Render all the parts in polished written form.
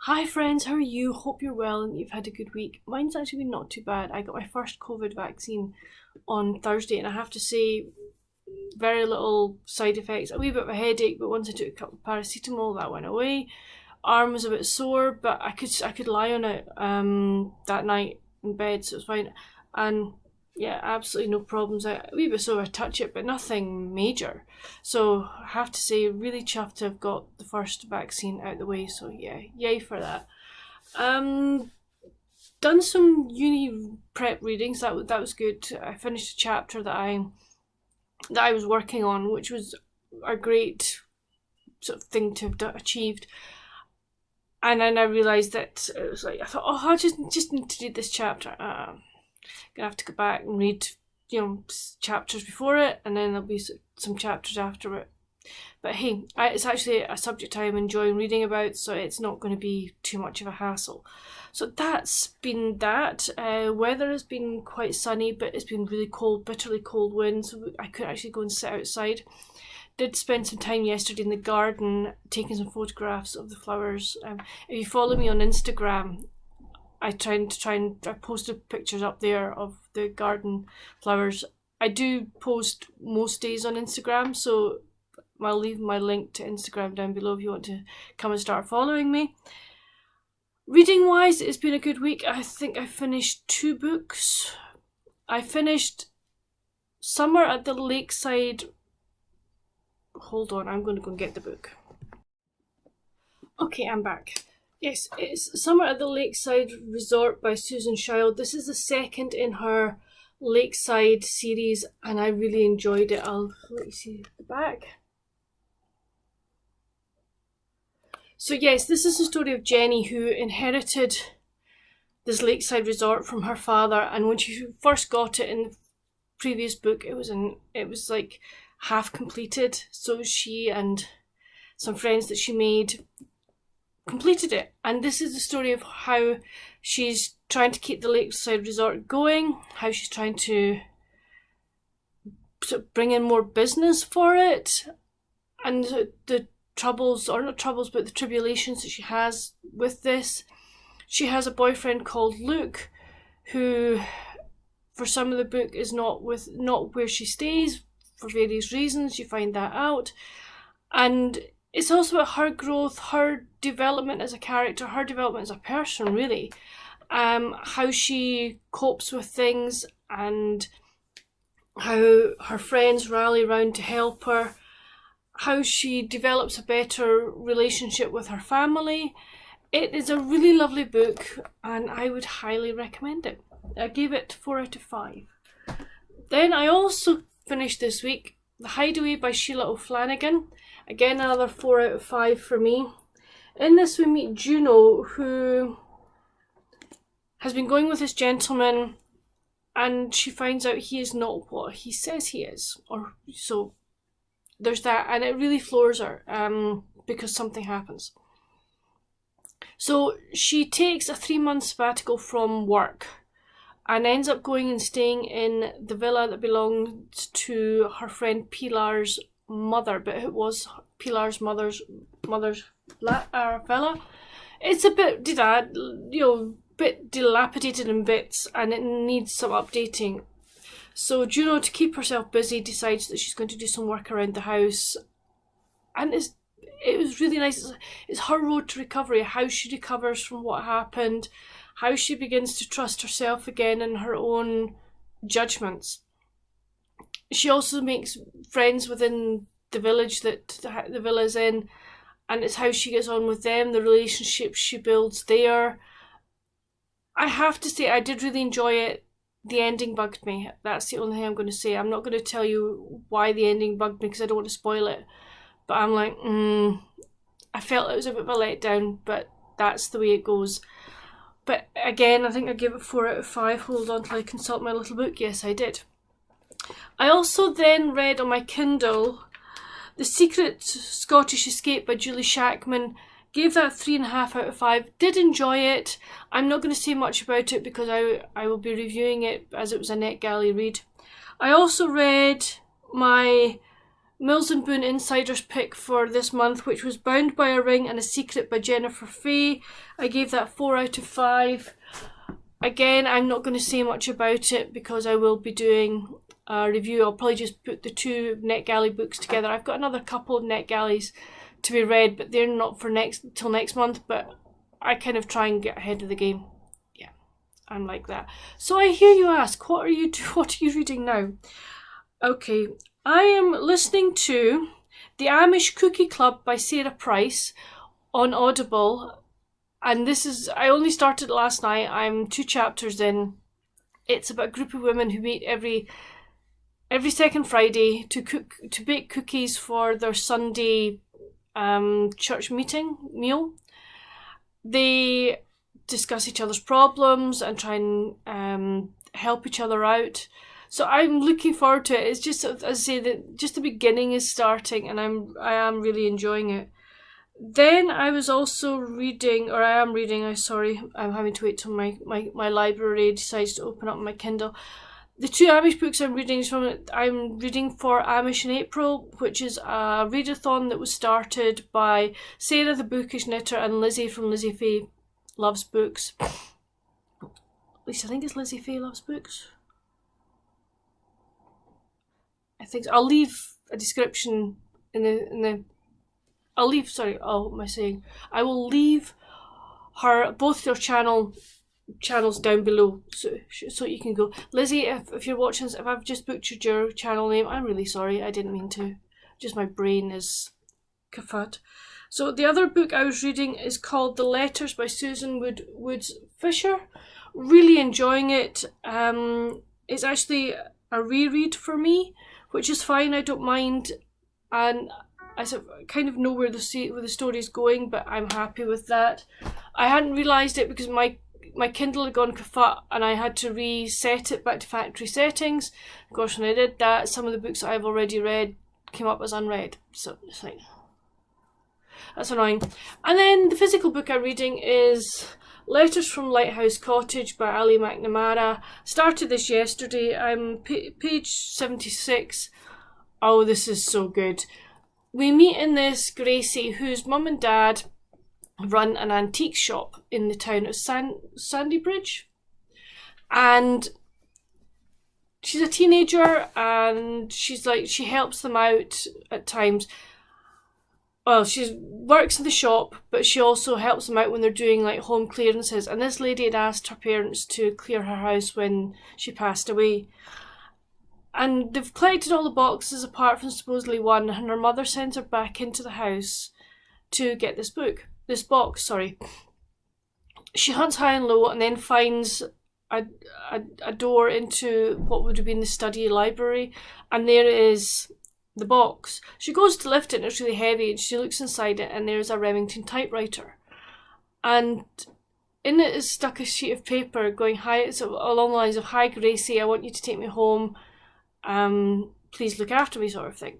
Hi friends, how are you? Hope you're well and you've had a good week. Mine's actually been not too bad. I got my first COVID vaccine on Thursday and I have to say very little side effects. A wee bit of a headache, but once I took a couple of paracetamol that went away. Arm was a bit sore, but I could lie on it that night in bed, so it was fine. And yeah, absolutely no problems. A wee bit sore, I touch it, but nothing major. So I have to say, really chuffed to have got the first vaccine out of the way. So yeah, yay for that. Done some uni prep readings. That was good. I finished a chapter that I was working on, which was a great sort of thing to have achieved. And then I realised that it was like, I thought, oh, I just need to do this chapter. Gonna have to go back and read, chapters before it, and then there'll be some chapters after it. But hey, it's actually a subject I am enjoying reading about, so it's not going to be too much of a hassle. So that's been that. Weather has been quite sunny, but it's been really cold, bitterly cold winds. So I couldn't actually go and sit outside. Did spend some time yesterday in the garden taking some photographs of the flowers. If you follow me on Instagram, I posted pictures up there of the garden flowers. I do post most days on Instagram, so I'll leave my link to Instagram down below if you want to come and start following me. Reading wise, it's been a good week. I think I finished 2 books. I finished Summer at the Lakeside. Hold on, I'm going to go and get the book. Okay, I'm back. Yes, it's Summer at the Lakeside Resort by Susan Child. This is the second in her Lakeside series and I really enjoyed it. I'll let you see the back. So yes, this is the story of Jenny, who inherited this lakeside resort from her father, and when she first got it in the previous book, it was like half completed. So she and some friends that she made completed it, and this is the story of how she's trying to keep the lakeside resort going, how she's trying to sort of bring in more business for it, and the troubles, or not troubles, but the tribulations that she has with this. She has a boyfriend called Luke, who for some of the book is not where she stays for various reasons. You find that out, and it's also about her growth, her development as a character, her development as a person, really. How she copes with things and how her friends rally around to help her, how she develops a better relationship with her family. It is a really lovely book and I would highly recommend it. I gave it 4 out of 5. Then I also finished this week The Hideaway by Sheila O'Flanagan. Again, another 4 out of 5 for me. In this we meet Juno, who has been going with this gentleman and she finds out he is not what he says he is. Or so there's that, and it really floors her because something happens. So she takes a 3-month sabbatical from work and ends up going and staying in the villa that belongs to her friend Pilar's mother, but it was Pilar's mother's villa. It's a bit bit dilapidated in bits, and it needs some updating. So Juno, to keep herself busy, decides that she's going to do some work around the house, and it was really nice. It's her road to recovery, how she recovers from what happened, how she begins to trust herself again and her own judgments. She also makes friends within the village that the villa's in, and it's how she gets on with them, the relationships she builds there. I have to say, I did really enjoy it. The ending bugged me. That's the only thing I'm going to say. I'm not going to tell you why the ending bugged me because I don't want to spoil it. But I'm like, I felt it was a bit of a letdown, but that's the way it goes. But again, I think I gave it 4 out of 5. Hold on till I consult my little book. Yes, I did. I also then read on my Kindle The Secret Scottish Escape by Julie Shackman. Gave that 3.5 out of 5. Did enjoy it. I'm not going to say much about it because I will be reviewing it as it was a NetGalley read. I also read my Mills and Boon Insider's pick for this month, which was Bound by a Ring and a Secret by Jennifer Fay. I gave that 4 out of 5. Again, I'm not going to say much about it because I will be doing a review. I'll probably just put the 2 NetGalley books together. I've got another couple of NetGalleys to be read, but they're not for till next month, but I kind of try and get ahead of the game. Yeah, I'm like that. So I hear you ask, what are you reading now? Okay, I am listening to The Amish Cookie Club by Sarah Price on Audible, and I only started last night. I'm 2 chapters in. It's about a group of women who meet every second Friday to bake cookies for their Sunday church meal. They discuss each other's problems and try and help each other out. So I'm looking forward to it. It's just, as I say, that just the beginning is starting, and I am really enjoying it. Then I was also reading, I'm having to wait till my library decides to open up my Kindle. The 2 Amish books I'm reading for Amish in April, which is a readathon that was started by Sarah the Bookish Knitter and Lizzie from Lizzie Fay Loves Books. At least I think it's Lizzie Fay Loves Books. I think so. I'll leave a description I will leave both their channels down below, so you can go. Lizzie, if you're watching this, if I've just butchered your channel name, I'm really sorry. I didn't mean to. Just my brain is kafut. So the other book I was reading is called The Letters by Susan Woods Fisher. Really enjoying it. It's actually a reread for me, which is fine. I don't mind, and I kind of know where the story is going, but I'm happy with that. I hadn't realised it because my Kindle had gone kafut and I had to reset it back to factory settings. Of course, when I did that, some of the books that I've already read came up as unread. So it's like, that's annoying. And then the physical book I'm reading is Letters from Lighthouse Cottage by Ali McNamara. Started this yesterday. I'm page 76. Oh, this is so good. We meet in this Gracie, whose mum and dad run an antique shop in the town of Sandybridge, and she's a teenager, and she helps them out at times. Well, she works in the shop, but she also helps them out when they're doing like home clearances, and this lady had asked her parents to clear her house when she passed away. And they've collected all the boxes apart from supposedly one, and her mother sends her back into the house to get this box. She hunts high and low and then finds a door into what would have been the study library, and there is the box. She goes to lift it and it's really heavy, and she looks inside it and there's a Remington typewriter. And in it is stuck a sheet of paper going along the lines of, "Hi Gracie, I want you to take me home. Please look after me," sort of thing.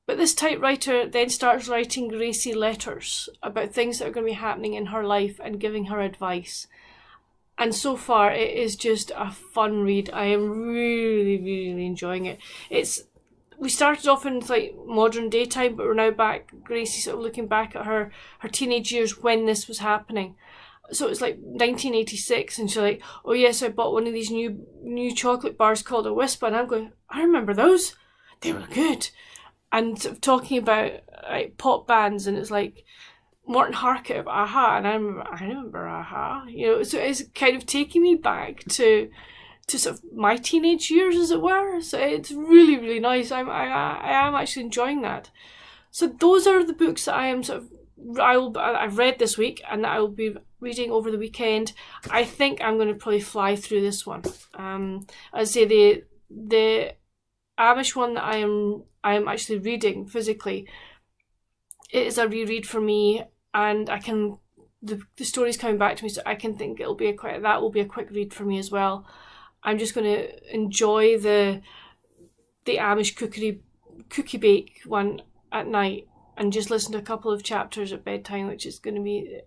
But this typewriter then starts writing Gracie letters about things that are going to be happening in her life and giving her advice. And so far, it is just a fun read. I am really, really enjoying it. We started off in like modern day time, but we're now back. Gracie sort of looking back at her teenage years when this was happening. So it's like 1986, and she's like, "Oh yes, I bought one of these new chocolate bars called a Whisper," and I'm going, "I remember those. They were good." And sort of talking about like pop bands, and it's like Morton Harkett of Aha, and I remember Aha. So it's kind of taking me back to sort of my teenage years, as it were. So it's really, really nice. I am actually enjoying that. So those are the books that I am I've read this week and that I will be reading over the weekend. I think I'm going to probably fly through this one. As I say, the Amish one that I am actually reading physically, it is a reread for me, and the story's coming back to me, so I can think that will be a quick read for me as well. I'm just going to enjoy the Amish cookie bake one at night and just listen to a couple of chapters at bedtime, which is going to be,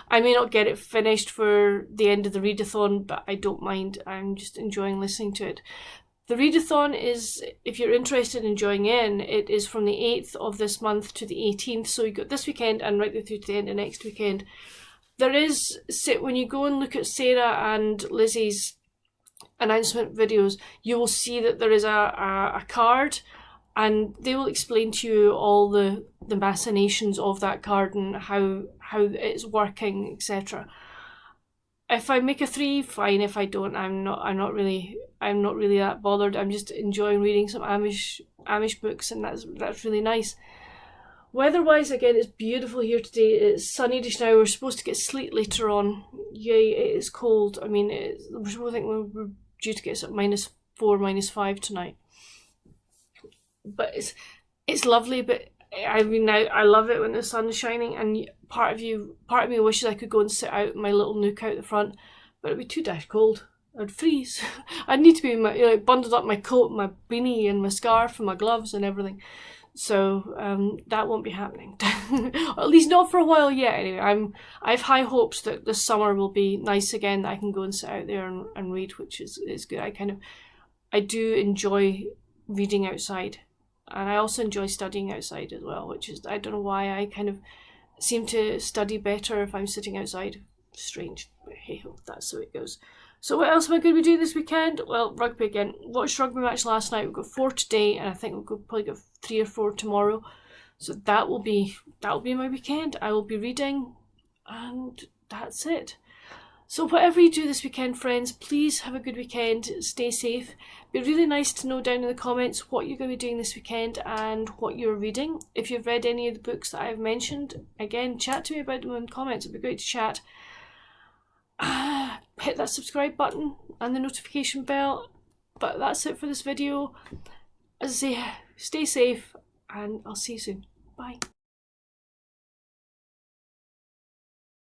I may not get it finished for the end of the readathon, but I don't mind. I'm just enjoying listening to it. The readathon is, if you're interested in joining in, it is from the 8th of this month to the 18th. So you got this weekend and right through to the end of next weekend. There is, when you go and look at Sarah and Lizzie's announcement videos, you will see that there is a card, and they will explain to you all the machinations of that card and how it's working, etc. If I make a 3, fine. If I don't, I'm not really that bothered. I'm just enjoying reading some Amish books, and that's really nice. Weather-wise, again, it's beautiful here today. It's sunny just now. We're supposed to get sleet later on. Yay, it is cold. I mean, we're due to get -4, -5 tonight. But it's lovely. But I mean, I love it when the sun is shining. And part of me wishes I could go and sit out in my little nook out the front, but it'd be too dash cold. I'd freeze. I'd need to be bundled up my coat, my beanie, and my scarf, and my gloves, and everything. So that won't be happening. Or at least not for a while yet. Anyway, I've high hopes that this summer will be nice again. That I can go and sit out there and read, which is good. I do enjoy reading outside, and I also enjoy studying outside as well. Which is, I don't know why, I kind of seem to study better if I'm sitting outside. Strange, but hey ho, that's the way it goes. So what else am I going to be doing this weekend? Well, rugby again. Watched rugby match last night. We've got 4 today, and I think we'll probably get 3 or 4 tomorrow. So that will be my weekend. I will be reading, and that's it. So whatever you do this weekend, friends, please have a good weekend. Stay safe. It'd be really nice to know down in the comments what you're going to be doing this weekend and what you're reading. If you've read any of the books that I've mentioned, again, chat to me about them in the comments. It'd be great to chat. Hit that subscribe button and the notification bell. But that's it for this video. As I say, stay safe, and I'll see you soon. Bye.